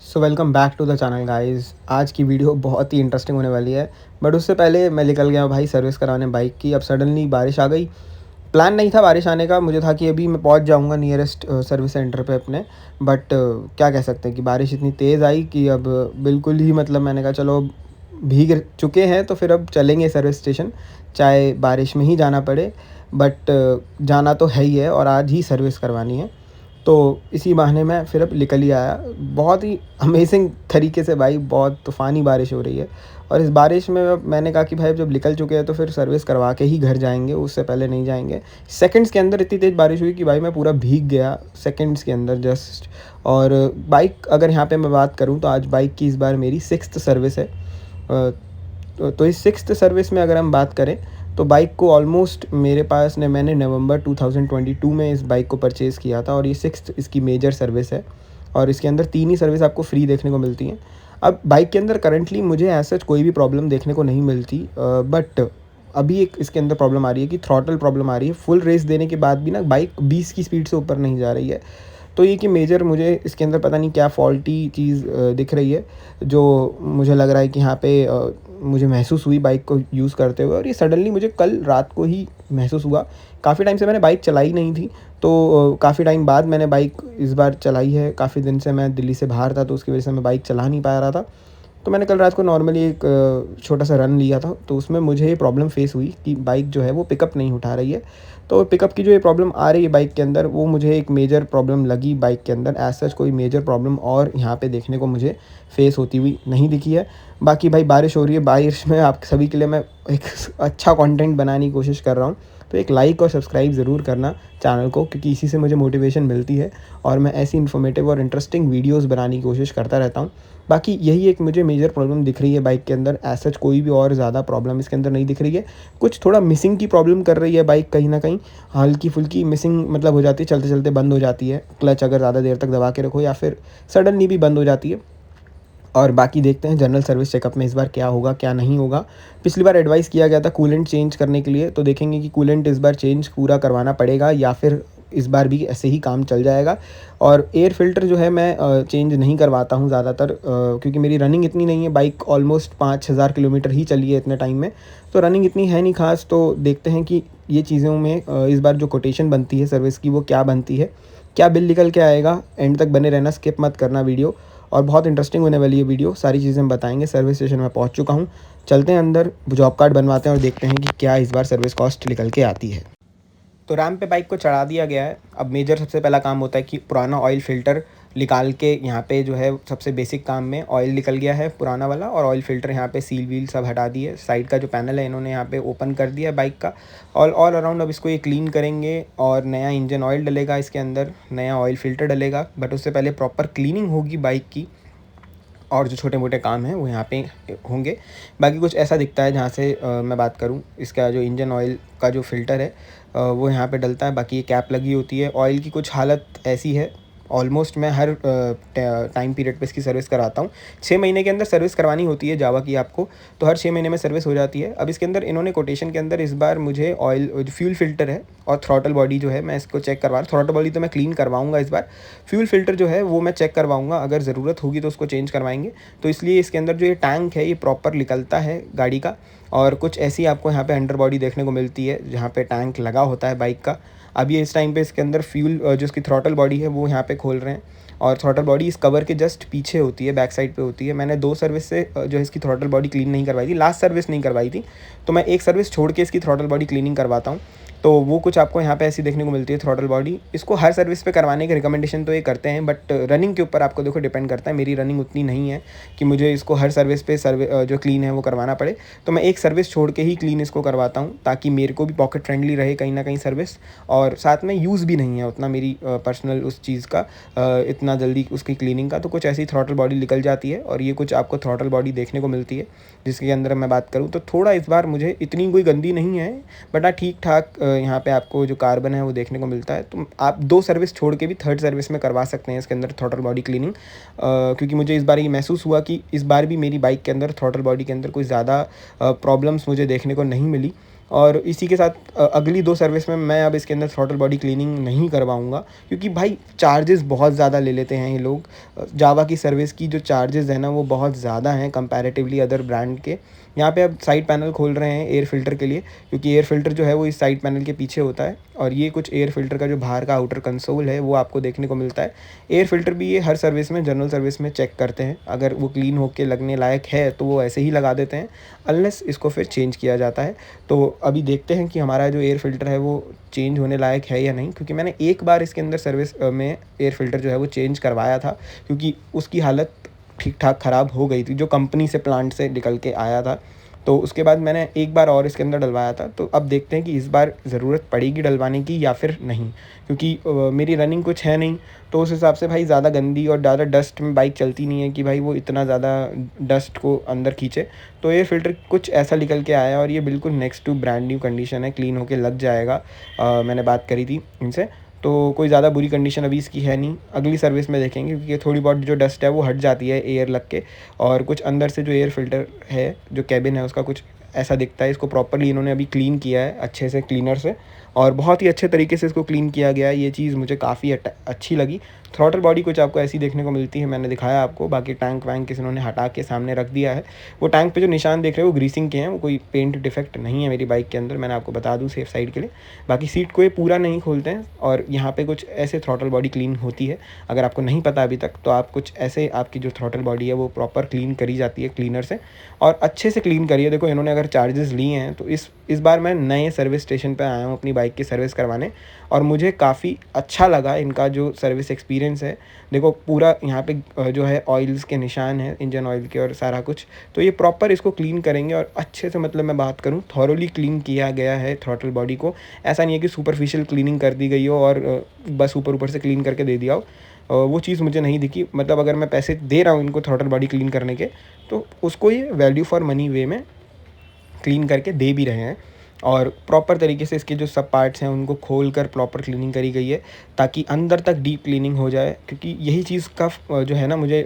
So welcome back to the channel guys. आज की video बहुत ही इंटरेस्टिंग होने वाली है। बट उससे पहले मैं निकल गया भाई सर्विस कराने बाइक की। अब सडनली बारिश आ गई। प्लान नहीं था बारिश आने का, मुझे था कि अभी मैं पहुंच जाऊंगा नियरेस्ट सर्विस सेंटर पे अपने। बट क्या कह सकते हैं कि बारिश इतनी तेज़ आई कि अब बिल्कुल ही मतलब मैंने कहा चलो अब भीग चुके हैं तो फिर अब चलेंगे सर्विस स्टेशन, चाहे बारिश में ही जाना पड़े। बट जाना तो है ही है और आज ही सर्विस करवानी है। तो इसी बहाने मैं फिर अब निकल ही आया। बहुत ही अमेजिंग तरीके से भाई बहुत तूफ़ानी बारिश हो रही है। और इस बारिश में अब मैंने कहा कि भाई जब निकल चुके हैं तो फिर सर्विस करवा के ही घर जाएंगे, उससे पहले नहीं जाएंगे। सेकंड्स के अंदर इतनी तेज़ बारिश हुई कि भाई मैं पूरा भीग गया सेकंड्स के अंदर जस्ट। और बाइक अगर यहाँ पे मैं बात करूँ तो आज बाइक की इस बार मेरी 6th सर्विस है। तो इस 6th सर्विस में अगर हम बात करें तो बाइक को ऑलमोस्ट मेरे पास ने मैंने नवंबर 2022 में इस बाइक को परचेज़ किया था और ये 6th इसकी मेजर सर्विस है। और इसके अंदर 3 ही सर्विस आपको फ्री देखने को मिलती हैं। अब बाइक के अंदर करंटली मुझे एज सच कोई भी प्रॉब्लम देखने को नहीं मिलती, बट अभी एक इसके अंदर प्रॉब्लम आ रही है कि थ्रॉटल प्रॉब्लम आ रही है। फुल रेस देने के बाद भी ना बाइक 20 की स्पीड से ऊपर नहीं जा रही है। तो ये कि मेजर मुझे इसके अंदर पता नहीं क्या फॉल्टी चीज़ दिख रही है, जो मुझे लग रहा है कि यहाँ पे मुझे महसूस हुई बाइक को यूज़ करते हुए। और ये सडनली मुझे कल रात को ही महसूस हुआ। काफ़ी टाइम से मैंने बाइक चलाई नहीं थी, तो काफ़ी टाइम बाद मैंने बाइक इस बार चलाई है। काफ़ी दिन से मैं दिल्ली से बाहर था तो उसकी वजह से मैं बाइक चला नहीं पा रहा था। तो मैंने कल रात को नॉर्मली एक छोटा सा रन लिया था, तो उसमें मुझे ये प्रॉब्लम फेस हुई कि बाइक जो है वो पिकअप नहीं उठा रही है। तो पिकअप की जो ये प्रॉब्लम आ रही है बाइक के अंदर, वो मुझे एक मेजर प्रॉब्लम लगी बाइक के अंदर। एज सच कोई मेजर प्रॉब्लम और यहाँ पे देखने को मुझे फेस होती हुई नहीं दिखी है। बाकी भाई बारिश हो रही है, बारिश में आप सभी के लिए मैं एक अच्छा कंटेंट बनाने की कोशिश कर रहा हूँ। तो एक लाइक और सब्सक्राइब ज़रूर करना चैनल को, क्योंकि इसी से मुझे मोटिवेशन मिलती है और मैं ऐसी इन्फॉर्मेटिव और इंटरेस्टिंग वीडियोस बनाने की कोशिश करता रहता हूँ। बाकी यही एक मुझे मेजर प्रॉब्लम दिख रही है बाइक के अंदर। एज सच कोई भी और ज़्यादा प्रॉब्लम इसके अंदर नहीं दिख रही है। कुछ थोड़ा मिसिंग की प्रॉब्लम कर रही है बाइक कहीं ना कहीं, हल्की फुल्की मिसिंग मतलब हो जाती है, चलते चलते बंद हो जाती है। क्लच अगर ज़्यादा देर तक दबा के रखो या फिर सडनली भी बंद हो जाती है। और बाकी देखते हैं जनरल सर्विस चेकअप में इस बार क्या होगा क्या नहीं होगा। पिछली बार एडवाइस किया गया था कूलेंट चेंज करने के लिए, तो देखेंगे कि कूलेंट इस बार चेंज पूरा करवाना पड़ेगा या फिर इस बार भी ऐसे ही काम चल जाएगा। और एयर फ़िल्टर जो है मैं चेंज नहीं करवाता हूँ ज़्यादातर, क्योंकि मेरी रनिंग इतनी नहीं है। बाइक ऑलमोस्ट 5,000 किलोमीटर ही चली है इतने टाइम में, तो रनिंग इतनी है नहीं खास। तो देखते हैं कि ये चीज़ों में इस बार जो कोटेशन बनती है सर्विस की वो क्या बनती है, क्या बिल निकल के आएगा। एंड तक बने रहना, स्किप मत करना वीडियो। और बहुत इंटरेस्टिंग होने वाली है वीडियो, सारी चीज़ें हम बताएंगे। सर्विस स्टेशन में पहुंच चुका हूं, चलते हैं अंदर, जॉब कार्ड बनवाते हैं और देखते हैं कि क्या इस बार सर्विस कॉस्ट निकल के आती है। तो रैम पे बाइक को चढ़ा दिया गया है। अब मेजर सबसे पहला काम होता है कि पुराना ऑयल फ़िल्टर निकाल के, यहाँ पे जो है सबसे बेसिक काम में ऑयल निकल गया है पुराना वाला, और ऑयल फ़िल्टर यहाँ पे सील वील सब हटा दिए। साइड का जो पैनल है इन्होंने यहाँ पे ओपन कर दिया बाइक का ऑल अराउंड। अब इसको ये क्लीन करेंगे और नया इंजन ऑयल डलेगा इसके अंदर, नया ऑयल फ़िल्टर डलेगा। बट उससे पहले प्रॉपर क्लीनिंग होगी बाइक की, और जो छोटे मोटे काम हैं वो यहाँ पे होंगे। बाकी कुछ ऐसा दिखता है जहाँ से मैं बात करूँ, इसका जो इंजन ऑयल का जो फ़िल्टर है वो यहाँ पे डलता है। बाकी ये कैप लगी होती है। ऑयल की कुछ हालत ऐसी है, ऑलमोस्ट मैं हर टाइम पीरियड पे इसकी सर्विस कराता हूँ। 6 महीने के अंदर सर्विस करवानी होती है जावा की आपको, तो हर 6 महीने में सर्विस हो जाती है। अब इसके अंदर इन्होंने कोटेशन के अंदर इस बार मुझे ऑयल जो फ्यूल फ़िल्टर है और थ्रॉटल बॉडी जो है मैं इसको चेक करवा रहा हूँ। थ्रॉटल बॉडी तो मैं क्लीन करवाऊँगा इस बार, फ्यूल फ़िल्टर जो है वो मैं चेक करवाऊँगा, अगर ज़रूरत होगी तो उसको चेंज करवाएंगे। तो इसलिए इसके अंदर जो ये टैंक है ये प्रॉपर निकलता है गाड़ी का। और कुछ ऐसी आपको यहाँ पे अंडर बॉडी देखने को मिलती है जहाँ पे टैंक लगा होता है बाइक का। अब ये इस टाइम पे इसके अंदर फ्यूल जो इसकी थ्रॉटल बॉडी है वो यहाँ पे खोल रहे हैं। और थ्रॉटल बॉडी इस कवर के जस्ट पीछे होती है, बैक साइड पे होती है। मैंने 2 सर्विस से जो है इसकी थ्रॉटल बॉडी क्लीन नहीं करवाई थी, लास्ट सर्विस नहीं करवाई थी, तो मैं एक सर्विस छोड़ के इसकी थ्रॉटल बॉडी क्लीनिंग करवाता हूँ। तो वो कुछ आपको यहाँ पे ऐसी देखने को मिलती है थ्रॉटल बॉडी। इसको हर सर्विस पे करवाने की रिकमेंडेशन तो ये करते हैं, बट रनिंग के ऊपर आपको देखो डिपेंड करता है। मेरी रनिंग उतनी नहीं है कि मुझे इसको हर सर्विस पे जो क्लीन है वो करवाना पड़े, तो मैं एक सर्विस छोड़ के ही क्लीन इसको करवाता हूँ, ताकि मेरे को भी पॉकेट फ्रेंडली रहे कहीं ना कहीं सर्विस। और साथ में यूज़ भी नहीं है उतना मेरी पर्सनल उस चीज़ का, इतना जल्दी उसकी क्लीनिंग का। तो कुछ ऐसी थ्रॉटल बॉडी निकल जाती है और ये कुछ आपको थ्रॉटल बॉडी देखने को मिलती है। जिसके अंदर मैं बात करूँ तो थोड़ा इस बार मुझे इतनी कोई गंदी नहीं है, बट हाँ ठीक ठाक यहाँ पे आपको जो कार्बन है वो देखने को मिलता है। तो आप 2 सर्विस छोड़ के भी थर्ड सर्विस में करवा सकते हैं इसके अंदर थ्रॉटल बॉडी क्लीनिंग, क्योंकि मुझे इस बार ये महसूस हुआ कि इस बार भी मेरी बाइक के अंदर थ्रॉटल बॉडी के अंदर कोई ज़्यादा प्रॉब्लम्स मुझे देखने को नहीं मिली। और इसी के साथ अगली 2 सर्विस में मैं अब इसके अंदर थ्रॉटल बॉडी क्लीनिंग नहीं करवाऊँगा, क्योंकि भाई चार्जेस बहुत ज़्यादा ले लेते हैं ये लोग। जावा की सर्विस की जो चार्जेस है ना वो बहुत ज़्यादा हैं कंपैरेटिवली अदर ब्रांड के। यहाँ पे अब साइड पैनल खोल रहे हैं एयर फ़िल्टर के लिए, क्योंकि एयर फ़िल्टर जो है वो इस साइड पैनल के पीछे होता है, और ये कुछ एयर फ़िल्टर का जो बाहर का आउटर कंसोल है वो आपको देखने को मिलता है। एयर फ़िल्टर भी ये हर सर्विस में, जनरल सर्विस में चेक करते हैं, अगर वो क्लीन होके लगने लायक है तो वो ऐसे ही लगा देते हैं, अनलेस इसको फिर चेंज किया जाता है। तो अभी देखते हैं कि हमारा जो एयर फ़िल्टर है वो चेंज होने लायक है या नहीं, क्योंकि मैंने एक बार इसके अंदर सर्विस में एयर फ़िल्टर जो है वो चेंज करवाया था, क्योंकि उसकी हालत ठीक-ठाक ख़राब हो गई थी, जो कंपनी से प्लांट से निकल के आया था। तो उसके बाद मैंने एक बार और इसके अंदर डलवाया था, तो अब देखते हैं कि इस बार ज़रूरत पड़ेगी डलवाने की या फिर नहीं, क्योंकि मेरी रनिंग कुछ है नहीं, तो उस हिसाब से भाई ज़्यादा गंदी और ज़्यादा डस्ट में बाइक चलती नहीं है कि भाई वो इतना ज़्यादा डस्ट को अंदर खींचे। तो एयर फ़िल्टर कुछ ऐसा निकल के आया, और ये बिल्कुल next to brand new condition है, क्लीन होके लग जाएगा। मैंने बात करी थी इनसे, तो कोई ज़्यादा बुरी कंडीशन अभी इसकी है नहीं। अगली सर्विस में देखेंगे, क्योंकि ये थोड़ी बहुत जो डस्ट है वो हट जाती है एयर लग के, और कुछ अंदर से जो एयर फ़िल्टर है, जो केबिन है उसका कुछ ऐसा दिखता है। इसको प्रॉपर्ली इन्होंने अभी क्लीन किया है अच्छे से क्लीनर से, और बहुत ही अच्छे तरीके से इसको क्लीन किया गया है। ये चीज़ मुझे काफ़ी अच्छी लगी। थ्रॉटल बॉडी कुछ आपको ऐसी देखने को मिलती है, मैंने दिखाया आपको। बाकी टैंक वैंक किसी इन्होंने हटा के सामने रख दिया है। वो टैंक पे जो निशान देख रहे हो वो ग्रीसिंग के हैं, वो कोई पेंट डिफेक्ट नहीं है मेरी बाइक के अंदर, मैंने आपको बता दूँ सेफ साइड के लिए। बाकी सीट को ये पूरा नहीं खोलते हैं, और यहाँ पे कुछ ऐसे थ्रॉटल बॉडी क्लीन होती है। अगर आपको नहीं पता अभी तक, तो आप कुछ ऐसे, आपकी जो थ्रॉटल बॉडी है वो प्रॉपर क्लीन करी जाती है क्लीनर से, और अच्छे से क्लीन करिए। देखो इन्होंने अगर चार्जेस लिए हैं, तो इस बार मैं नए सर्विस स्टेशन पे आया हूँ अपनी बाइक की सर्विस करवाने, और मुझे काफ़ी अच्छा लगा इनका जो सर्विस एक्सपीरियंस है। देखो पूरा यहाँ पे जो है ऑयल्स के निशान हैं, इंजन ऑयल के और सारा कुछ, तो ये प्रॉपर इसको क्लीन करेंगे, और अच्छे से, मतलब मैं बात करूँ, थॉरोली क्लीन किया गया है थ्रॉटल बॉडी को। ऐसा नहीं है कि सुपरफिशियल क्लीनिंग कर दी गई हो और बस ऊपर से क्लीन करके दे दिया हो। वो चीज़ मुझे नहीं दिखी। मतलब अगर मैं पैसे दे रहा हूँ इनको थ्रॉटल बॉडी क्लीन करने के, तो उसको ये वैल्यू फॉर मनी वे में क्लीन करके दे भी रहे हैं, और प्रॉपर तरीके से इसके जो सब पार्ट्स हैं उनको खोल कर प्रॉपर क्लीनिंग करी गई है, ताकि अंदर तक डीप क्लीनिंग हो जाए। क्योंकि यही चीज़ का जो है ना मुझे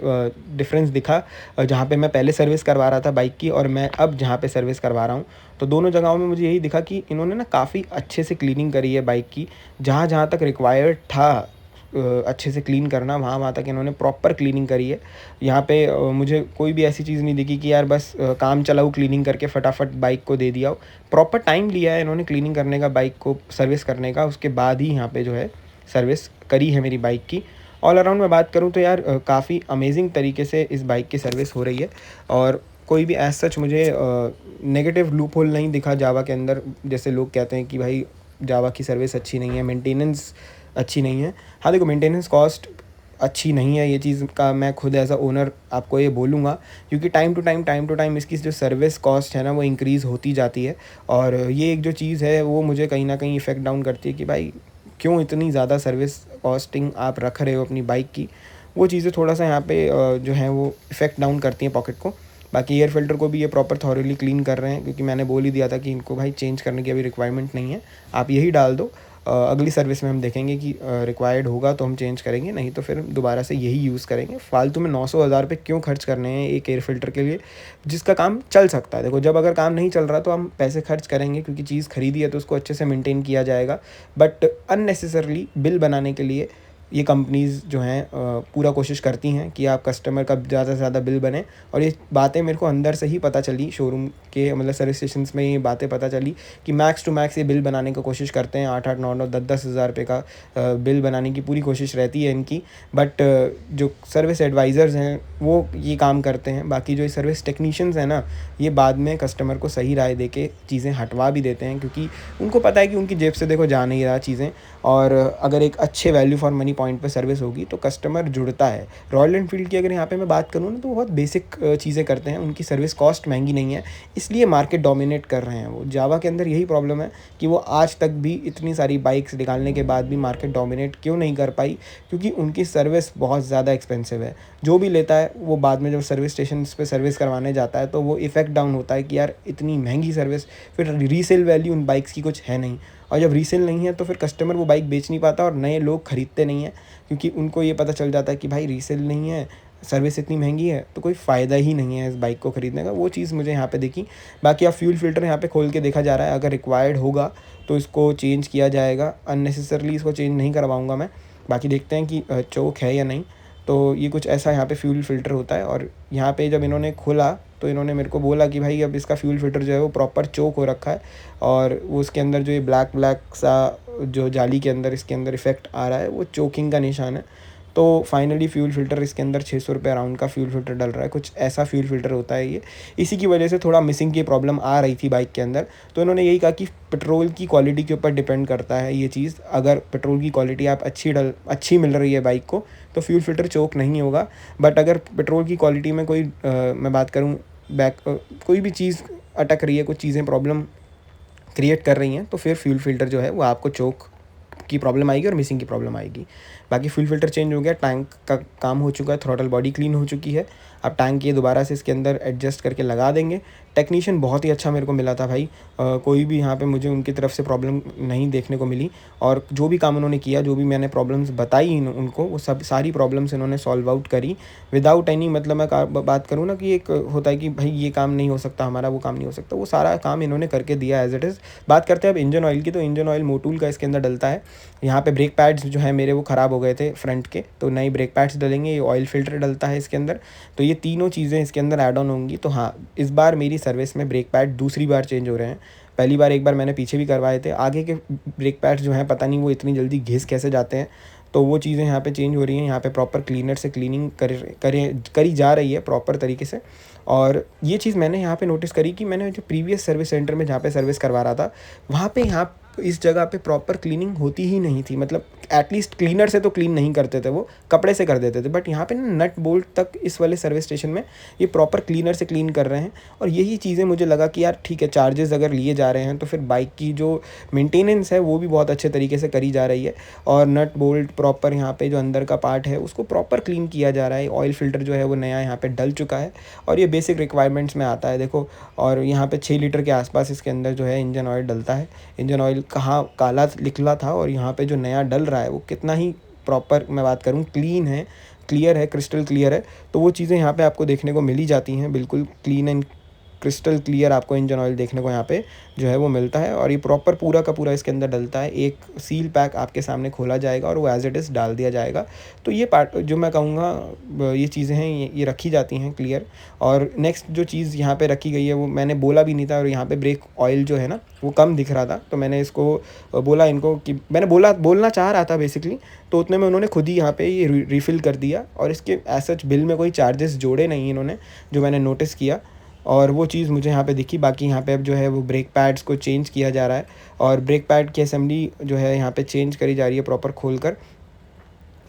डिफरेंस दिखा, जहाँ पे मैं पहले सर्विस करवा रहा था बाइक की, और मैं अब जहाँ पे सर्विस करवा रहा हूँ, तो दोनों जगहों में मुझे यही दिखा कि इन्होंने ना काफ़ी अच्छे से क्लीनिंग करी है बाइक की। जहाँ जहाँ तक रिक्वायर्ड था अच्छे से क्लीन करना, वहाँ वहाँ तक इन्होंने प्रॉपर क्लीनिंग करी है। यहाँ पे मुझे कोई भी ऐसी चीज़ नहीं दिखी कि यार बस काम चलाऊ क्लीनिंग करके फटाफट बाइक को दे दिया हो। प्रॉपर टाइम लिया है इन्होंने क्लीनिंग करने का, बाइक को सर्विस करने का, उसके बाद ही यहाँ पे जो है सर्विस करी है मेरी बाइक की। ऑल अराउंड मैं बात करूँ तो यार काफ़ी अमेजिंग तरीके से इस बाइक की सर्विस हो रही है, और कोई भी एज सच मुझे नेगेटिव लूप होल नहीं दिखा जावा के अंदर। जैसे लोग कहते हैं कि भाई जावा की सर्विस अच्छी नहीं है, मेंटेनेंस अच्छी नहीं है। हाँ देखो, मेंटेनेंस कॉस्ट अच्छी नहीं है, ये चीज़ का मैं खुद एज़ अ ओनर आपको ये बोलूँगा, क्योंकि टाइम टू टाइम इसकी जो सर्विस कॉस्ट है ना वो इंक्रीज़ होती जाती है। और ये एक जो चीज़ है वो मुझे कहीं ना कहीं इफ़ेक्ट डाउन करती है कि भाई क्यों इतनी ज़्यादा सर्विस कॉस्टिंग आप रख रहे हो अपनी बाइक की। वो चीज़ें थोड़ा सा यहाँ पे जो है वो इफ़ेक्ट डाउन करती हैं पॉकेट को। बाकी एयर फ़िल्टर को भी ये प्रॉपर थॉरली क्लीन कर रहे हैं, क्योंकि मैंने बोल ही दिया था कि इनको भाई चेंज करने की अभी रिक्वायरमेंट नहीं है, आप यही डाल दो। अगली सर्विस में हम देखेंगे कि रिक्वायर्ड होगा तो हम चेंज करेंगे, नहीं तो फिर दोबारा से यही यूज़ करेंगे। फालतू में 900-1000 रुपये क्यों खर्च करने हैं एक एयर फ़िल्टर के लिए, जिसका काम चल सकता है। देखो जब अगर काम नहीं चल रहा तो हम पैसे खर्च करेंगे, क्योंकि चीज़ खरीदी है तो उसको अच्छे से मेंटेन किया जाएगा। बट अननेसेसरली बिल बनाने के लिए ये कंपनीज़ जो हैं पूरा कोशिश करती हैं कि आप कस्टमर का ज़्यादा से ज़्यादा बिल बने। और ये बातें मेरे को अंदर से ही पता चली, शोरूम के मतलब सर्विस स्टेशंस में ये बातें पता चली कि मैक्स टू मैक्स ये बिल बनाने की कोशिश करते हैं। 8-8, 9-9, 10-10 हज़ार रुपये का बिल बनाने की पूरी कोशिश रहती है इनकी। बट जो सर्विस एडवाइज़र्स हैं वो ये काम करते हैं। बाकी जो सर्विस टेक्नीशियंस हैं ना, ये बाद में कस्टमर को सही राय दे के चीज़ें हटवा भी देते हैं, क्योंकि उनको पता है कि उनकी जेब से देखो जा नहीं रहा चीज़ें। और अगर एक अच्छे वैल्यू फॉर मनी पॉइंट पे सर्विस होगी तो कस्टमर जुड़ता है। रॉयल एनफील्ड की अगर यहाँ पे मैं बात करूँ ना, तो बहुत बेसिक चीज़ें करते हैं, उनकी सर्विस कॉस्ट महंगी नहीं है, इसलिए मार्केट डोमिनेट कर रहे हैं वो। जावा के अंदर यही प्रॉब्लम है कि वो आज तक भी इतनी सारी बाइक्स निकालने के बाद भी मार्केट डोमिनेट क्यों नहीं कर पाई, क्योंकि उनकी सर्विस बहुत ज़्यादा एक्सपेंसिव है। जो भी लेता है वो बाद में जब सर्विस स्टेशन पे सर्विस करवाने जाता है तो वो इफ़ेक्ट डाउन होता है कि यार इतनी महंगी सर्विस, फिर रीसेल वैल्यू उन बाइक्स की कुछ है नहीं, और जब रीसेल नहीं है तो फिर कस्टमर वो बाइक बेच नहीं पाता और नए लोग ख़रीदते नहीं हैं, क्योंकि उनको ये पता चल जाता है कि भाई रीसेल नहीं है, सर्विस इतनी महंगी है तो कोई फ़ायदा ही नहीं है इस बाइक को ख़रीदने का। वो चीज़ मुझे यहाँ पे दिखी। बाकी अब फ्यूल फ़िल्टर यहाँ पे खोल के देखा जा रहा है, अगर रिक्वायर्ड होगा तो इसको चेंज किया जाएगा। अननेसेसरली इसको चेंज नहीं करवाऊँगा मैं। बाकी देखते हैं कि चोक है या नहीं। तो ये कुछ ऐसा यहाँ पे फ्यूल फ़िल्टर होता है। और यहाँ पे जब इन्होंने खोला तो इन्होंने मेरे को बोला कि भाई अब इसका फ्यूल फ़िल्टर जो है वो प्रॉपर चोक हो रखा है, और वो उसके अंदर जो ये ब्लैक ब्लैक सा जो जाली के अंदर इसके अंदर इफ़ेक्ट आ रहा है वो चोकिंग का निशान है। तो फाइनली फ्यूल फ़िल्टर इसके अंदर 600 रुपये अराउंड का फ्यूल फ़िल्टर डल रहा है, कुछ ऐसा फ्यूल फ़िल्टर होता है ये। इसी की वजह से थोड़ा मिसिंग की प्रॉब्लम आ रही थी बाइक के अंदर। तो इन्होंने यही कहा कि पेट्रोल की क्वालिटी के ऊपर डिपेंड करता है ये चीज़। अगर पेट्रोल की क्वालिटी आप अच्छी मिल रही है बाइक को तो फ्यूल फ़िल्टर चोक नहीं होगा। बट अगर पेट्रोल की क्वालिटी में कोई मैं बात करूँ कोई भी चीज़ अटक रही है, कुछ चीज़ें प्रॉब्लम क्रिएट कर रही हैं, तो फिर फ्यूल फ़िल्टर जो है वो आपको चोक की प्रॉब्लम आएगी और मिसिंग की प्रॉब्लम आएगी। बाकी फ्यूल फ़िल्टर चेंज हो गया, टैंक का काम हो चुका है, थ्रॉटल बॉडी क्लीन हो चुकी है। अब टैंक ये दोबारा से इसके अंदर एडजस्ट करके लगा देंगे। टेक्नीशियन बहुत ही अच्छा मेरे को मिला था भाई। कोई भी यहाँ पे मुझे उनकी तरफ से प्रॉब्लम नहीं देखने को मिली, और जो भी काम उन्होंने किया, जो भी मैंने प्रॉब्लम्स बताई उनको, वो सब सारी प्रॉब्लम्स इन्होंने सॉल्व आउट करी विदाउट एनी, मतलब मैं बात करूँ ना कि एक होता है कि भाई ये काम नहीं हो सकता हमारा, वो काम नहीं हो सकता, वो सारा काम इन्होंने करके दिया एज़ इट इज़। बात करते हैं अब इंजन ऑयल की, तो इंजन ऑयल मोटूल का इसके अंदर डलता है। यहाँ पे ब्रेक पैड्स जो है मेरे वो ख़राब हो गए थे फ्रंट के, तो नए ब्रेक पैड्स डलेंगे। ये ऑयल फ़िल्टर डलता है इसके अंदर। तो ये तीनों चीज़ें इसके अंदर ऐड ऑन होंगी। तो हाँ, इस बार मेरी सर्विस में ब्रेक पैड दूसरी बार चेंज हो रहे हैं। पहली बार एक बार मैंने पीछे भी करवाए थे। आगे के ब्रेक पैड्स जो हैं पता नहीं वो इतनी जल्दी घिस कैसे जाते हैं, तो वो चीज़ें यहाँ पे चेंज हो रही हैं। यहाँ पे प्रॉपर क्लीनर से क्लीनिंग करी जा रही है प्रॉपर तरीके से। और ये चीज़ मैंने यहाँ पे नोटिस करी कि मैंने जो प्रीवियस सर्विस सेंटर में जहाँ पे सर्विस करवा रहा था, वहाँ पे यहाँ इस जगह पे प्रॉपर क्लीनिंग होती ही नहीं थी। मतलब एटलीस्ट क्लीनर से तो क्लीन नहीं करते थे, वो कपड़े से कर देते थे। बट यहाँ पे ना नट बोल्ट तक इस वाले सर्विस स्टेशन में ये प्रॉपर क्लीनर से क्लीन कर रहे हैं। और यही चीज़ें मुझे लगा कि यार ठीक है, चार्जेस अगर लिए जा रहे हैं तो फिर बाइक की जो मेंटेनेंस है वो भी बहुत अच्छे तरीके से करी जा रही है। और नट बोल्ट प्रॉपर यहाँ पे जो अंदर का पार्ट है उसको प्रॉपर क्लीन किया जा रहा है। ऑयल फ़िल्टर जो है वो नया यहाँ पे डल चुका है, और ये बेसिक रिक्वायरमेंट्स में आता है, देखो। और यहाँ पे 6 लीटर के आसपास इसके अंदर जो है इंजन ऑयल डलता है। इंजन ऑयल कहाँ काला निकला था, और यहाँ पे जो नया डल रहा है वो कितना ही प्रॉपर, मैं बात करूँ, क्लीन है, क्लियर है, क्रिस्टल क्लियर है। तो वो चीज़ें यहाँ पे आपको देखने को मिल ही जाती हैं। बिल्कुल क्लीन एंड क्रिस्टल क्लियर आपको इंजन ऑयल देखने को यहाँ पे जो है वो मिलता है। और ये प्रॉपर पूरा का पूरा इसके अंदर डलता है। एक सील पैक आपके सामने खोला जाएगा और वो एज़ इट इज़ डाल दिया जाएगा। तो ये पार्ट जो मैं कहूँगा ये चीज़ें हैं, ये रखी जाती हैं क्लियर। और नेक्स्ट जो चीज़ यहाँ पे रखी गई है वो मैंने बोला भी नहीं था, और यहाँ पे ब्रेक ऑयल जो है ना वो कम दिख रहा था, तो मैंने इसको बोला इनको कि मैंने बोलना चाह रहा था बेसिकली, तो उतने में उन्होंने खुद ही यहाँ पे ये रिफ़िल कर दिया। और इसके एज सच बिल में कोई चार्जेस जोड़े नहीं इन्होंने, जो मैंने नोटिस किया। और वो चीज़ मुझे यहाँ पे दिखी। बाकी यहाँ पे अब जो है वो ब्रेक पैड्स को चेंज किया जा रहा है, और ब्रेक पैड की असेंबली जो है यहाँ पे चेंज करी जा रही है प्रॉपर खोल कर।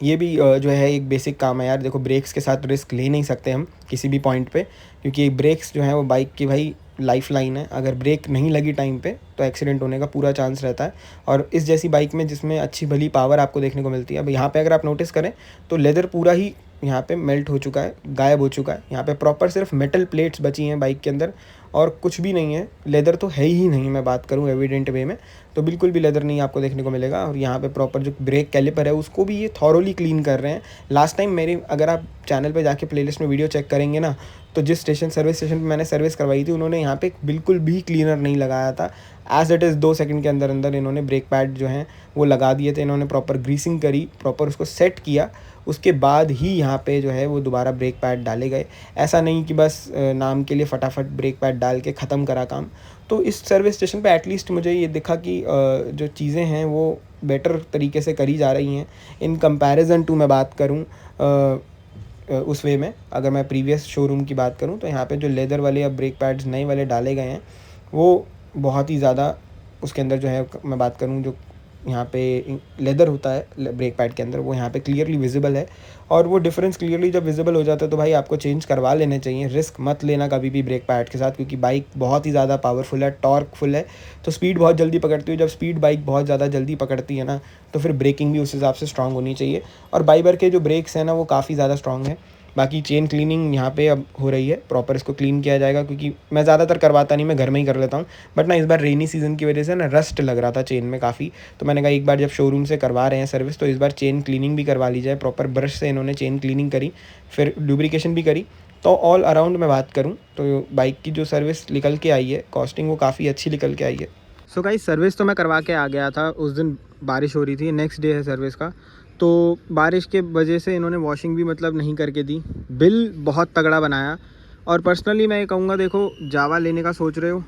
ये भी जो है एक बेसिक काम है यार। देखो, ब्रेक्स के साथ रिस्क ले नहीं सकते हम किसी भी पॉइंट पे, क्योंकि ब्रेक्स जो है वो बाइक की भाई लाइफ लाइन है। अगर ब्रेक नहीं लगी टाइम पे तो एक्सीडेंट होने का पूरा चांस रहता है। और इस जैसी बाइक में जिसमें अच्छी भली पावर आपको देखने को मिलती है, अब यहाँ पे अगर आप नोटिस करें तो लेदर पूरा ही यहाँ पे मेल्ट हो चुका है, गायब हो चुका है। यहाँ पे प्रॉपर सिर्फ मेटल प्लेट्स बची हैं बाइक के अंदर, और कुछ भी नहीं है। लेदर तो है ही नहीं, मैं बात करूँ एविडेंट वे में तो बिल्कुल भी लेदर नहीं आपको देखने को मिलेगा। और यहाँ पे प्रॉपर जो ब्रेक कैलिपर है उसको भी ये थॉरोली क्लीन कर रहे हैं। लास्ट टाइम मेरी, अगर आप चैनल पे जाके प्लेलिस्ट में वीडियो चेक करेंगे ना, तो जिस सर्विस स्टेशन पे मैंने सर्विस करवाई थी उन्होंने यहाँ पे बिल्कुल भी क्लीनर नहीं लगाया था। एज इट इज़ 2 सेकंड के अंदर अंदर इन्होंने ब्रेक पैड जो हैं वो लगा दिए थे। इन्होंने प्रॉपर ग्रीसिंग करी, प्रॉपर उसको सेट किया, उसके बाद ही यहाँ पे जो है वो दोबारा ब्रेक पैड डाले गए। ऐसा नहीं कि बस नाम के लिए फटाफट ब्रेक पैड डाल के ख़त्म करा काम। तो इस सर्विस स्टेशन पे एटलीस्ट मुझे ये दिखा कि जो चीज़ें हैं वो बेटर तरीके से करी जा रही हैं इन कंपैरिजन टू, मैं बात करूँ उस वे में। अगर मैं प्रीवियस शोरूम की बात करूँ तो यहाँ पे जो लेदर वाले अब ब्रेक पैड्स नए वाले डाले गए हैं वो बहुत ही ज़्यादा, उसके अंदर जो है मैं बात करूँ जो यहाँ पे लेदर होता है ब्रेक पैड के अंदर, वो यहाँ पे क्लियरली विजिबल है। और वो डिफरेंस क्लियरली जब विजिबल हो जाता है तो भाई आपको चेंज करवा लेने चाहिए। रिस्क मत लेना कभी भी ब्रेक पैड के साथ, क्योंकि बाइक बहुत ही ज़्यादा पावरफुल है, टॉर्कफुल है, तो स्पीड बहुत जल्दी पकड़ती है। जब स्पीड बाइक बहुत ज़्यादा जल्दी पकड़ती है ना, तो फिर ब्रेकिंग भी उस हिसाब से स्ट्रॉन्ग होनी चाहिए। और बाइबर के जो ब्रेक्स हैं ना वो काफ़ी ज़्यादा स्ट्रॉन्ग है। बाकी चेन क्लीनिंग यहाँ पे अब हो रही है, प्रॉपर इसको क्लीन किया जाएगा, क्योंकि मैं ज़्यादातर करवाता नहीं, मैं घर में ही कर लेता हूँ। बट ना इस बार रेनी सीज़न की वजह से ना रस्ट लग रहा था चेन में काफ़ी, तो मैंने कहा एक बार जब शोरूम से करवा रहे हैं सर्विस तो इस बार चेन क्लीनिंग भी करवा ली जाए। प्रॉपर ब्रश से इन्होंने चेन क्लीनिंग करी, फिर लुब्रिकेशन भी करी। तो ऑल अराउंड मैं बात करूँ तो बाइक की जो सर्विस निकल के आई है, कॉस्टिंग वो काफ़ी अच्छी निकल के आई है। सो गाइस सर्विस तो मैं करवा के आ गया था, उस दिन बारिश हो रही थी, नेक्स्ट डे है सर्विस का। तो बारिश के वजह से इन्होंने वॉशिंग भी मतलब नहीं करके दी, बिल बहुत तगड़ा बनाया। और पर्सनली मैं ये कहूँगा, देखो जावा लेने का सोच रहे हो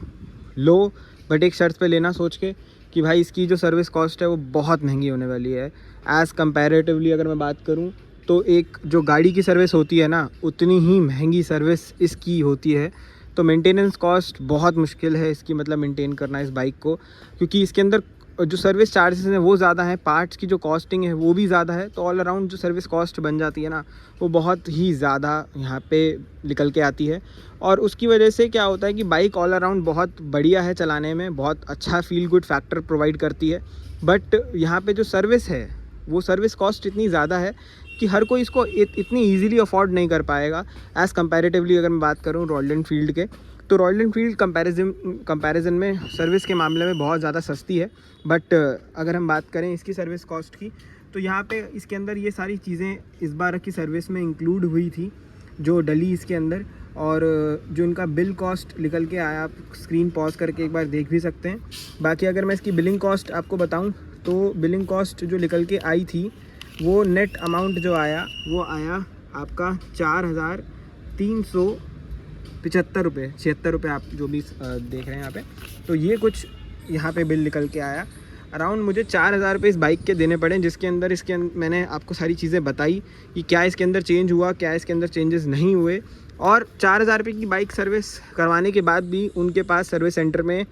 लो, बट एक शर्त पे लेना सोच के कि भाई इसकी जो सर्विस कॉस्ट है वो बहुत महंगी होने वाली है। एज़ कंपैरेटिवली अगर मैं बात करूँ तो एक जो गाड़ी की सर्विस होती है ना, उतनी ही महंगी सर्विस इसकी होती है। तो मेंटेनेंस कॉस्ट बहुत मुश्किल है इसकी, मतलब मेंटेन करना इस बाइक को, क्योंकि इसके अंदर जो सर्विस चार्जेस हैं वो ज़्यादा है, पार्ट्स की जो कॉस्टिंग है वो भी ज़्यादा है। तो ऑल अराउंड जो सर्विस कॉस्ट बन जाती है ना, वो बहुत ही ज़्यादा यहाँ पे निकल के आती है। और उसकी वजह से क्या होता है कि बाइक ऑल अराउंड बहुत बढ़िया है चलाने में, बहुत अच्छा फील गुड फैक्टर प्रोवाइड करती है। बट यहाँ पे जो सर्विस है वो सर्विस कॉस्ट इतनी ज़्यादा है कि हर कोई इसको इतनी ईजीली अफोर्ड नहीं कर पाएगा। एज़ कंपैरेटिवली अगर मैं बात करूँ रॉयल एनफील्ड के, तो रॉयल एनफील्ड कंपैरिजन में सर्विस के मामले में बहुत ज़्यादा सस्ती है। बट अगर हम बात करें इसकी सर्विस कॉस्ट की, तो यहाँ पे इसके अंदर ये सारी चीज़ें इस बार की सर्विस में इंक्लूड हुई थी जो डली इसके अंदर। और जो इनका बिल कॉस्ट निकल के आया, आप स्क्रीन पॉज करके एक बार देख भी सकते हैं। बाकी अगर मैं इसकी बिलिंग कॉस्ट आपको बताऊं तो बिलिंग कॉस्ट जो निकल के आई थी वो नेट अमाउंट जो आया वो आया आपका 4,375 रुपये, 76 रुपये आप जो भी देख रहे हैं यहाँ पे। तो ये कुछ यहाँ पे बिल निकल के आया। अराउंड मुझे 4,000 रुपये इस बाइक के देने पड़े, जिसके अंदर मैंने आपको सारी चीज़ें बताई कि क्या इसके अंदर चेंज हुआ, क्या इसके अंदर चेंजेस नहीं हुए। और 4,000 रुपये की बाइक सर्विस करवाने के बाद भी उनके पास सर्विस सेंटर में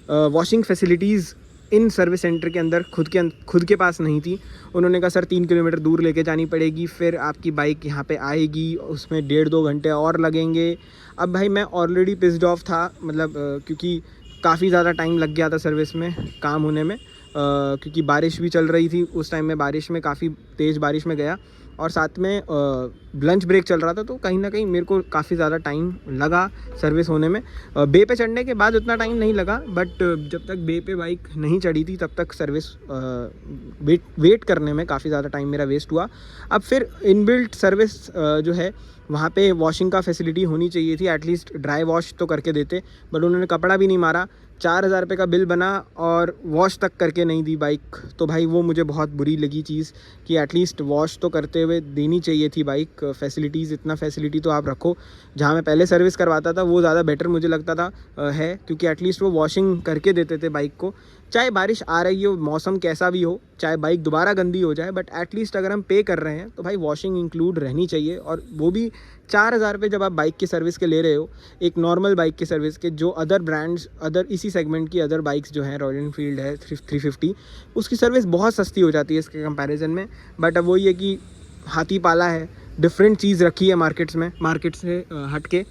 washing facilities in service centre के अंदर खुद के पास नहीं थी। उन्होंने कहा सर 3 किलोमीटर दूर लेके जानी पड़ेगी, फिर आपकी बाइक यहाँ पे आएगी, उसमें 1.5-2 घंटे और लगेंगे। अब भाई मैं ऑलरेडी पिस्ड ऑफ था, मतलब क्योंकि काफ़ी ज़्यादा टाइम लग गया था सर्विस में काम होने में, क्योंकि बारिश भी चल रही थी उस टाइम में, बारिश में काफ़ी तेज़ बारिश में गया और साथ में लंच ब्रेक चल रहा था, तो कहीं ना कहीं मेरे को काफ़ी ज़्यादा टाइम लगा सर्विस होने में। बे पे चढ़ने के बाद उतना टाइम नहीं लगा, बट जब तक बे पे बाइक नहीं चढ़ी थी तब तक सर्विस वेट करने में काफ़ी ज़्यादा टाइम मेरा वेस्ट हुआ। अब फिर इनबिल्ट सर्विस जो है वहाँ पे वॉशिंग का फैसिलिटी होनी चाहिए थी, एटलीस्ट ड्राई वॉश तो करके देते, बट उन्होंने कपड़ा भी नहीं मारा। 4,000 रुपये का बिल बना और वॉश तक करके नहीं दी बाइक। तो भाई वो मुझे बहुत बुरी लगी चीज़ कि एटलीस्ट वॉश तो करते हुए देनी चाहिए थी बाइक। फैसिलिटीज़, इतना फैसिलिटी तो आप रखो। जहाँ मैं पहले सर्विस करवाता था वो ज़्यादा बेटर मुझे लगता था है, क्योंकि एटलीस्ट वो वॉशिंग करके देते थे बाइक को। चाहे बारिश आ रही हो, मौसम कैसा भी हो, चाहे बाइक दोबारा गंदी हो जाए, बट एटलीस्ट अगर हम पे कर रहे हैं तो भाई वॉशिंग इंक्लूड रहनी चाहिए। और वो भी 4,000 रुपये जब आप बाइक की सर्विस के ले रहे हो, एक नॉर्मल बाइक की सर्विस के, जो अदर ब्रांड्स, अदर इसी सेगमेंट की अदर बाइक्स जो हैं, रॉयल एनफील्ड है 350, उसकी सर्विस बहुत सस्ती हो जाती है इसके कंपैरिजन में। बट अब वही है कि हाथी पाला है, डिफरेंट चीज़ रखी है मार्केट से हट के,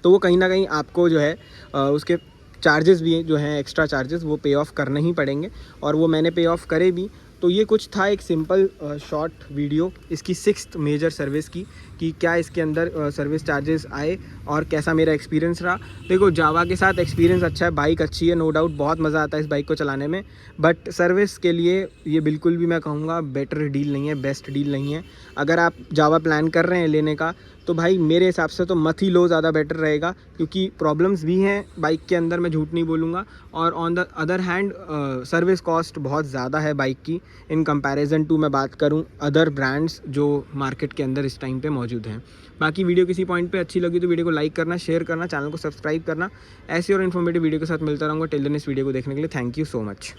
तो वो कहीं ना कहीं आपको जो है उसके चार्जेस भी जो हैं, एक्स्ट्रा चार्जेस, वो पे ऑफ करने ही पड़ेंगे, और वो मैंने पे ऑफ करे भी। तो ये कुछ था एक सिंपल शॉर्ट वीडियो इसकी 6th मेजर सर्विस की, कि क्या इसके अंदर सर्विस चार्जेस आए और कैसा मेरा एक्सपीरियंस रहा। देखो जावा के साथ एक्सपीरियंस अच्छा है, बाइक अच्छी है, नो डाउट, बहुत मज़ा आता है इस बाइक को चलाने में, बट सर्विस के लिए ये बिल्कुल भी मैं कहूँगा बेटर डील नहीं है, बेस्ट डील नहीं है। अगर आप जावा प्लान कर रहे हैं लेने का तो भाई मेरे हिसाब से तो मत ही लो, ज़्यादा बेटर रहेगा, क्योंकि प्रॉब्लम्स भी हैं बाइक के अंदर, मैं झूठ नहीं बोलूँगा। और on the other hand service cost बहुत ज़्यादा है बाइक की इन कंपैरिजन टू, मैं बात करूँ अदर ब्रांड्स जो मार्केट के अंदर इस टाइम पे मौजूद हैं। बाकी वीडियो किसी पॉइंट पे अच्छी लगी तो वीडियो को लाइक करना, शेयर करना, चैनल को सब्सक्राइब करना। ऐसी और इन्फॉर्मेटिव वीडियो के साथ मिलता रहूँगा। टिल देन इस वीडियो को देखने के लिए थैंक यू सो मच।